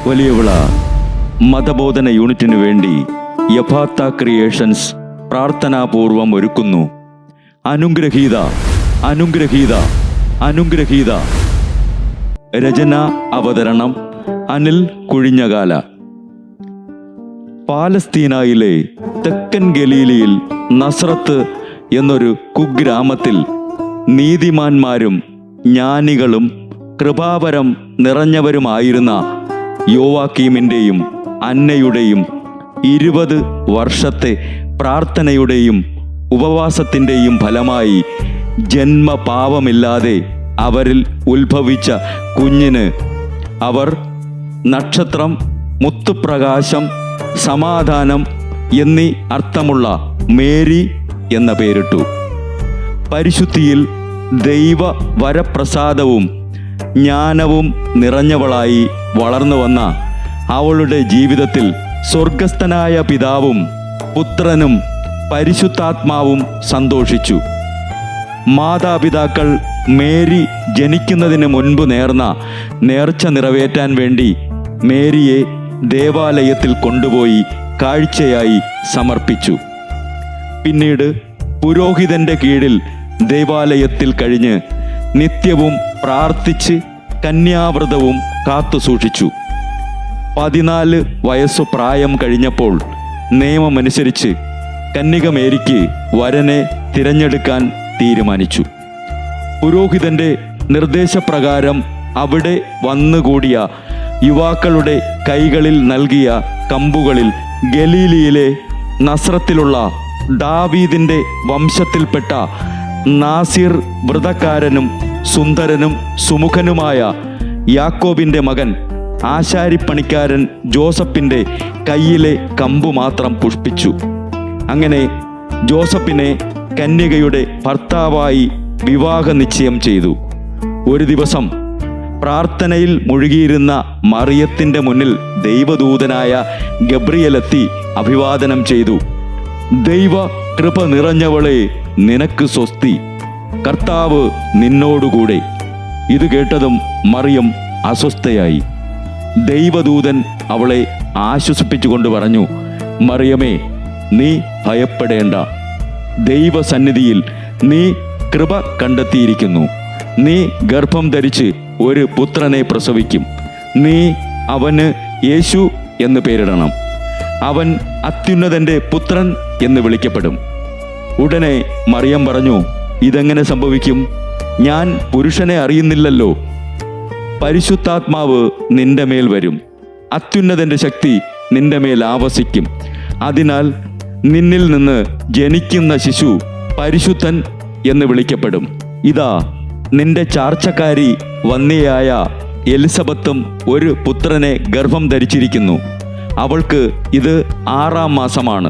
വലിയവിള മതബോധന യൂണിറ്റിനു വേണ്ടി യഫാത്ത ക്രിയേഷൻസ് പ്രാർത്ഥനാപൂർവം ഒരുക്കുന്നു അനുഗ്രഹീത അനുഗ്രഹീത അനുഗ്രഹീത. രചന അവതരണം അനിൽ കുഴിഞ്ഞകാല. പാലസ്തീനയിലെ തെക്കൻ ഗലീലയിൽ നസ്രത്ത് എന്നൊരു കുഗ്രാമത്തിൽ നീതിമാന്മാരും ജ്ഞാനികളും കൃപാവരം നിറഞ്ഞവരുമായിരുന്ന യോവാക്കീമിൻ്റെയും അന്നയുടെയും 20 വർഷത്തെ പ്രാർത്ഥനയുടെയും ഉപവാസത്തിൻ്റെയും ഫലമായി ജന്മപാപമില്ലാതെ അവരിൽ ഉത്ഭവിച്ച കുഞ്ഞിന് അവർ നക്ഷത്രം, മുത്തുപ്രകാശം, സമാധാനം എന്നീ അർത്ഥമുള്ള മേരി എന്ന പേരിട്ടു. പരിശുദ്ധിയിൽ ദൈവ വരപ്രസാദവും ജ്ഞാനവും നിറഞ്ഞവളായി വളർന്നു വന്ന അവളുടെ ജീവിതത്തിൽ സ്വർഗസ്ഥനായ പിതാവും പുത്രനും പരിശുദ്ധാത്മാവും സന്തോഷിച്ചു. മാതാപിതാക്കൾ മേരി ജനിക്കുന്നതിന് മുൻപ് നേർന്ന നേർച്ച നിറവേറ്റാൻ വേണ്ടി മേരിയെ ദേവാലയത്തിൽ കൊണ്ടുപോയി കാഴ്ചയായി സമർപ്പിച്ചു. പിന്നീട് പുരോഹിതന്റെ കീഴിൽ ദേവാലയത്തിൽ കഴിഞ്ഞ് നിത്യവും പ്രാർത്ഥിച്ച് കന്യാവ്രതവും കാത്തു സൂക്ഷിച്ചു. 14 വയസ്സു പ്രായം കഴിഞ്ഞപ്പോൾ നിയമമനുസരിച്ച് കന്യക മേരിക്ക് വരനെ തിരഞ്ഞെടുക്കാൻ തീരുമാനിച്ചു. പുരോഹിതന്റെ നിർദ്ദേശപ്രകാരം അവിടെ വന്നുകൂടിയ യുവാക്കളുടെ കൈകളിൽ നൽകിയ കമ്പുകളിൽ ഗലീലിയിലെ നസ്രത്തിലുള്ള ദാവീദിന്റെ വംശത്തിൽപ്പെട്ട നാസിർ വ്രതക്കാരനും സുന്ദരനും സുമുഖനുമായ യാക്കോബിന്റെ മകൻ ആശാരിപ്പണിക്കാരൻ ജോസഫിന്റെ കയ്യിലെ കമ്പു മാത്രം പുഷ്പിച്ചു. അങ്ങനെ ജോസഫിനെ കന്യകയുടെ ഭർത്താവായി വിവാഹ നിശ്ചയം ചെയ്തു. ഒരു ദിവസം പ്രാർത്ഥനയിൽ മുഴുകിയിരുന്ന മറിയത്തിന്റെ മുന്നിൽ ദൈവദൂതനായ ഗബ്രിയേലെത്തി അഭിവാദനം ചെയ്തു. ദൈവ കൃപ നിറഞ്ഞവളെ, നിനക്ക് സ്വസ്തി, കർത്താവ് നിന്നോടുകൂടെ. ഇത് കേട്ടതും മറിയം അസ്വസ്ഥയായി. ദൈവദൂതൻ അവളെ ആശ്വസിപ്പിച്ചുകൊണ്ട് പറഞ്ഞു, മറിയമേ, നീ ഭയപ്പെടേണ്ട. ദൈവസന്നിധിയിൽ നീ കൃപ കണ്ടെത്തിയിരിക്കുന്നു. നീ ഗർഭം ധരിച്ച് ഒരു പുത്രനെ പ്രസവിക്കും. നീ അവന് യേശു എന്ന് പേരിടണം. അവൻ അത്യുന്നതന്റെ പുത്രൻ എന്ന് വിളിക്കപ്പെടും. ഉടനെ മറിയം പറഞ്ഞു, ഇതെങ്ങനെ സംഭവിക്കും? ഞാൻ പുരുഷനെ അറിയുന്നില്ലല്ലോ. പരിശുദ്ധാത്മാവ് നിന്റെ മേൽ വരും, അത്യുന്നതന്റെ ശക്തി നിന്റെ മേൽ ആവസിക്കും. അതിനാൽ നിന്നിൽ നിന്ന് ജനിക്കുന്ന ശിശു പരിശുദ്ധൻ എന്ന് വിളിക്കപ്പെടും. ഇതാ, നിന്റെ ചാർച്ചക്കാരി വന്യയായ എലിസബത്തും ഒരു പുത്രനെ ഗർഭം ധരിച്ചിരിക്കുന്നു. അവൾക്ക് ഇത് 6-ാം മാസമാണ്.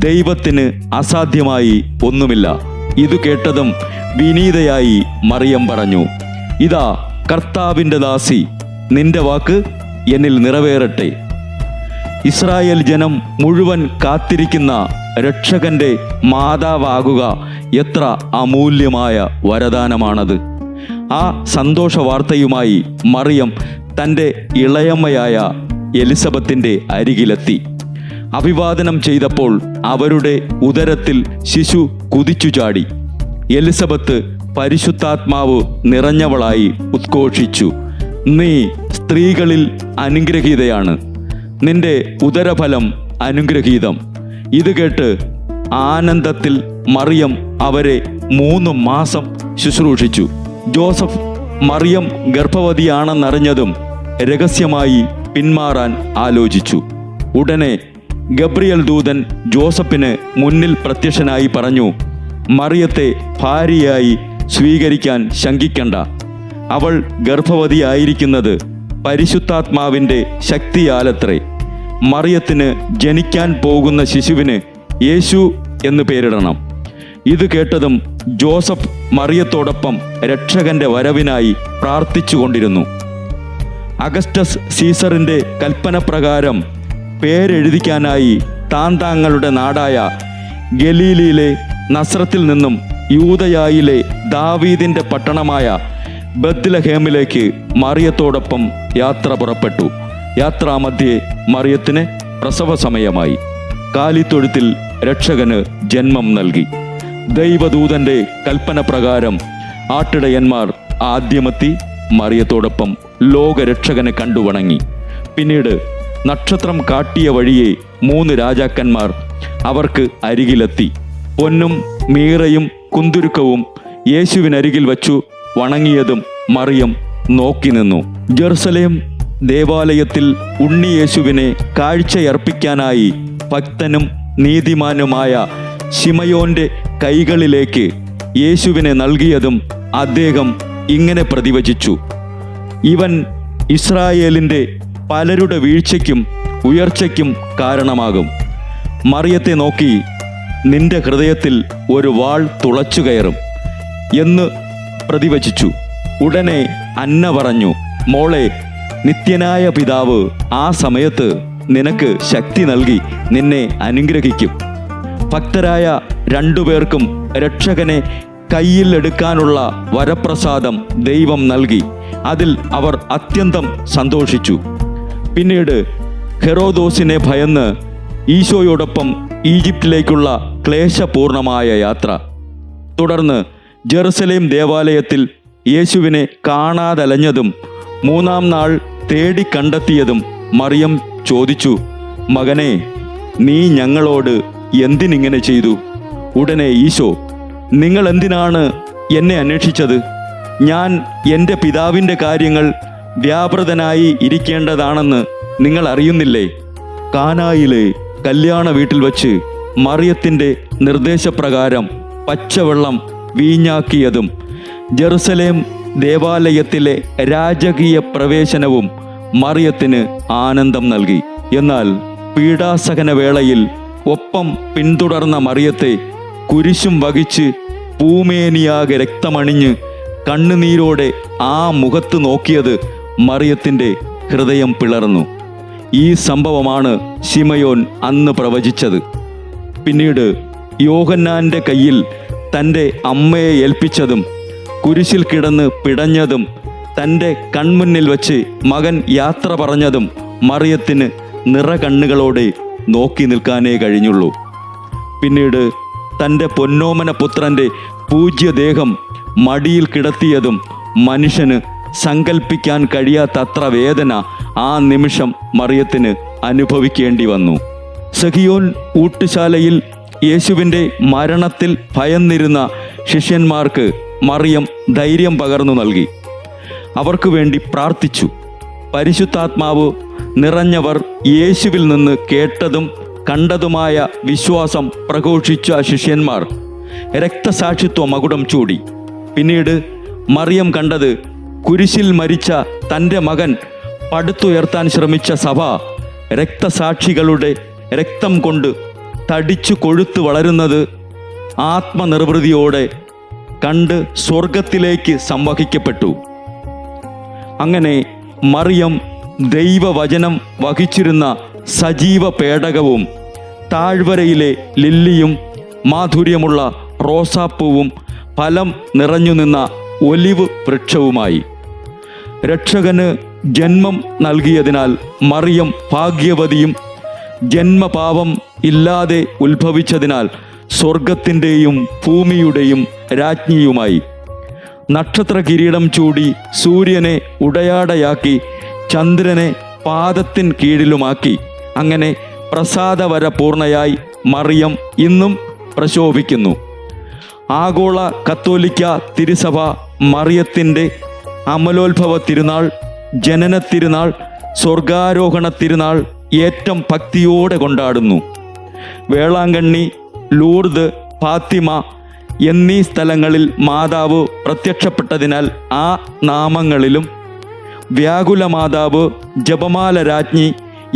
ദൈവത്തിന് അസാധ്യമായി ഒന്നുമില്ല. ഇതു കേട്ടതും വിനീതയായി മറിയം പറഞ്ഞു, ഇതാ കർത്താവിൻ്റെ ദാസി, നിന്റെ വാക്ക് എന്നിൽ നിറവേറട്ടെ. ഇസ്രായേൽ ജനം മുഴുവൻ കാത്തിരിക്കുന്ന രക്ഷകന്റെ മാതാവാകുക എത്ര അമൂല്യമായ വരദാനമാണത്. ആ സന്തോഷ വാർത്തയുമായി മറിയം തൻ്റെ ഇളയമ്മയായ എലിസബത്തിൻ്റെ അരികിലെത്തി. അഭിവാദനം ചെയ്തപ്പോൾ അവരുടെ ഉദരത്തിൽ ശിശു കുതിച്ചു ചാടി. എലിസബത്ത് പരിശുദ്ധാത്മാവ് നിറഞ്ഞവളായി ഉദ്ഘോഷിച്ചു, നീ സ്ത്രീകളിൽ അനുഗ്രഹീതയാണ്, നിന്റെ ഉദരഫലം അനുഗ്രഹീതം. ഇത് കേട്ട് ആനന്ദത്തിൽ മറിയം അവരെ 3 മാസം ശുശ്രൂഷിച്ചു. ജോസഫ് മറിയം ഗർഭവതിയാണെന്നറിഞ്ഞതും രഹസ്യമായി പിന്മാറാൻ ആലോചിച്ചു. ഉടനെ ഗബ്രിയേൽ ദൂതൻ ജോസഫിന് മുന്നിൽ പ്രത്യക്ഷനായി പറഞ്ഞു, മറിയത്തെ ഭാര്യയായി സ്വീകരിക്കാൻ ശങ്കിക്കണ്ട. അവൾ ഗർഭവതിയായിരിക്കുന്നത് പരിശുദ്ധാത്മാവിൻ്റെ ശക്തിയാലത്രേ. മറിയത്തിന് ജനിക്കാൻ പോകുന്ന ശിശുവിന് യേശു എന്ന് പേരിടണം. ഇത് കേട്ടതും ജോസഫ് മറിയത്തോടൊപ്പം രക്ഷകന്റെ വരവിനായി പ്രാർത്ഥിച്ചുകൊണ്ടിരുന്നു. അഗസ്റ്റസ് സീസറിൻ്റെ കൽപ്പനപ്രകാരം പേരെഴുതിക്കാനായി താങ്ങളുടെ നാടായ ഗലീലിയിലെ നസ്രത്തിൽ നിന്നും യൂദയായിലെ ദാവീദിന്റെ പട്ടണമായ ബത്ലഹേമിലേക്ക് മറിയത്തോടൊപ്പം യാത്ര പുറപ്പെട്ടു. യാത്രാമധ്യേ മറിയത്തിന് പ്രസവ സമയമായി. കാലിത്തൊഴുത്തിൽ രക്ഷകന് ജന്മം നൽകി. ദൈവദൂതന്റെ കൽപ്പന പ്രകാരം ആട്ടിടയന്മാർ ആദ്യമെത്തി മറിയത്തോടൊപ്പം ലോകരക്ഷകനെ കണ്ടു വണങ്ങി. പിന്നീട് നക്ഷത്രം കാട്ടിയ വഴിയെ 3 രാജാക്കന്മാർ അവർക്ക് അരികിലെത്തി. പൊന്നും മീറയും കുന്തുരുക്കവും യേശുവിനരികിൽ വച്ചു വണങ്ങിയതും മറിയം നോക്കി നിന്നു. ജെറുസലേം ദേവാലയത്തിൽ ഉണ്ണി യേശുവിനെ കാഴ്ചയർപ്പിക്കാനായി ഭക്തനും നീതിമാനുമായ ശിമയോന്റെ കൈകളിലേക്ക് യേശുവിനെ നൽകിയതും അദ്ദേഹം ഇങ്ങനെ പ്രതിവചിച്ചു: ഇവൻ ഇസ്രായേലിൻ്റെ പലരുടെ വീഴ്ചയ്ക്കും ഉയർച്ചയ്ക്കും കാരണമാകും. മറിയത്തെ നോക്കി, നിന്റെ ഹൃദയത്തിൽ ഒരു വാൾ തുളച്ചു കയറും എന്ന് പ്രതിവചിച്ചു. ഉടനെ അന്ന പറഞ്ഞു: മോളെ, നിത്യനായ പിതാവ് ആ സമയത്ത് നിനക്ക് ശക്തി നൽകി നിന്നെ അനുഗ്രഹിക്കും. ഭക്തരായ 2 പേർക്കും രക്ഷകനെ കയ്യിൽ എടുക്കാനുള്ള വരപ്രസാദം ദൈവം നൽകി. അതിൽ അവർ അത്യന്തം സന്തോഷിച്ചു. പിന്നീട് ഹെറോദോസിനെ ഭയന്ന് ഈശോയോടൊപ്പം ഈജിപ്തിലേക്കുള്ള ക്ലേശപൂർണമായ യാത്ര. തുടർന്ന് ജെറുസലേം ദേവാലയത്തിൽ യേശുവിനെ കാണാതലഞ്ഞതും 3-ാം നാൾ തേടി കണ്ടെത്തിയതും മറിയം ചോദിച്ചു: മകനെ, നീ ഞങ്ങളോട് എന്തിനിങ്ങനെ ചെയ്തു? ഉടനെ ഈശോ: നിങ്ങൾ എന്തിനാണ് എന്നെ അന്വേഷിച്ചത്? ഞാൻ എൻ്റെ പിതാവിൻ്റെ കാര്യങ്ങൾ വ്യാപൃതനായി ഇരിക്കേണ്ടതാണെന്ന് നിങ്ങൾ അറിയുന്നില്ലേ? കാനായിലെ കല്യാണ വീട്ടിൽ വച്ച് മറിയത്തിൻ്റെ നിർദ്ദേശപ്രകാരം പച്ചവെള്ളം വീഞ്ഞാക്കിയതും ജെറുസലേം ദേവാലയത്തിലെ രാജകീയ പ്രവേശനവും മറിയത്തിന് ആനന്ദം നൽകി. എന്നാൽ പീഡാസഹന വേളയിൽ ഒപ്പം പിന്തുടർന്ന മറിയത്തെ കുരിശും വഹിച്ച് പൂമേനിയാകെ രക്തമണിഞ്ഞ് കണ്ണുനീരോടെ ആ മുഖത്ത് നോക്കിയത് മറിയത്തിൻ്റെ ഹൃദയം പിളർന്നു. ഈ സംഭവമാണ് ശിമയോൻ അന്ന് പ്രവചിച്ചത്. പിന്നീട് യോഹന്നാൻ്റെ കയ്യിൽ തൻ്റെ അമ്മയെ ഏൽപ്പിച്ചതും കുരിശിൽ കിടന്ന് പിടഞ്ഞതും തൻ്റെ കൺമുന്നിൽ വച്ച് മകൻ യാത്ര പറഞ്ഞതും മറിയത്തിന് നിറകണ്ണുകളോടെ നോക്കി നിൽക്കാനേ കഴിഞ്ഞുള്ളൂ. പിന്നീട് തൻ്റെ പൊന്നോമന പുത്രൻ്റെ പൂജ്യദേഹം മടിയിൽ കിടത്തിയതും മനുഷ്യന് സങ്കൽപ്പിക്കാൻ കഴിയാത്തത്ര വേദന ആ നിമിഷം മറിയത്തിന് അനുഭവിക്കേണ്ടി വന്നു. സഹിയോൻ ഊട്ടുശാലയിൽ യേശുവിൻ്റെ മരണത്തിൽ ഭയന്നിരുന്ന ശിഷ്യന്മാർക്ക് മറിയം ധൈര്യം പകർന്നു നൽകി. അവർക്ക് വേണ്ടി പ്രാർത്ഥിച്ചു. പരിശുദ്ധാത്മാവ് നിറഞ്ഞവർ യേശുവിൽ നിന്ന് കേട്ടതും കണ്ടതുമായ വിശ്വാസം പ്രഘോഷിച്ച ശിഷ്യന്മാർ രക്തസാക്ഷിത്വ മകുടം ചൂടി. പിന്നീട് മറിയം കണ്ടത് കുരിശിൽ മരിച്ച തൻ്റെ മകൻ പടുത്തുയർത്താൻ ശ്രമിച്ച സഭ രക്തസാക്ഷികളുടെ രക്തം കൊണ്ട് തടിച്ചു കൊഴുത്ത് വളരുന്നത് ആത്മനിർവൃതിയോടെ കണ്ട് സ്വർഗത്തിലേക്ക് സംവഹിക്കപ്പെട്ടു. അങ്ങനെ മറിയം ദൈവവചനം വഹിച്ചിരുന്ന സജീവ പേടകവും താഴ്വരയിലെ ലില്ലിയും മാധുര്യമുള്ള റോസാപ്പൂവും ഫലം നിറഞ്ഞു നിന്ന ഒലിവ് വൃക്ഷവുമായി. രക്ഷകന് ജന്മം നൽകിയതിനാൽ മറിയം ഭാഗ്യവതിയും ജന്മപാപം ഇല്ലാതെ ഉത്ഭവിച്ചതിനാൽ സ്വർഗത്തിൻ്റെയും ഭൂമിയുടെയും രാജ്ഞിയുമായി. നക്ഷത്ര കിരീടം ചൂടി സൂര്യനെ ഉടയാടയാക്കി ചന്ദ്രനെ പാദത്തിൻ കീഴിലുമാക്കി. അങ്ങനെ പ്രസാദവര പൂർണ്ണയായി മറിയം ഇന്നും പ്രശോഭിക്കുന്നു. ആഗോള കത്തോലിക്ക തിരുസഭ മറിയത്തിൻ്റെ അമലോത്ഭവ തിരുനാൾ, ജനന തിരുനാൾ, സ്വർഗാരോഹണ തിരുനാൾ ഏറ്റവും ഭക്തിയോടെ കൊണ്ടാടുന്നു. വേളാങ്കണ്ണി, ലൂർദ്, ഫാത്തിമ എന്നീ സ്ഥലങ്ങളിൽ മാതാവ് പ്രത്യക്ഷപ്പെട്ടതിനാൽ ആ നാമങ്ങളിലും വ്യാകുല മാതാവ്, ജപമാല രാജ്ഞി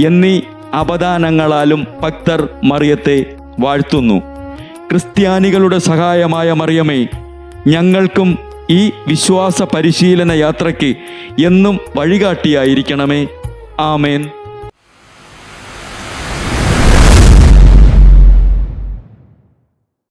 എന്നീ അപദാനങ്ങളാലും ഭക്തർ മറിയത്തെ വാഴ്ത്തുന്നു. ക്രിസ്ത്യാനികളുടെ സഹായമായ മറിയമേ, ഞങ്ങൾക്കും ഈ വിശ്വാസ പരിശീലന യാത്രയ്ക്ക് എന്നും വഴികാട്ടിയായിരിക്കണമേ. ആമേൻ.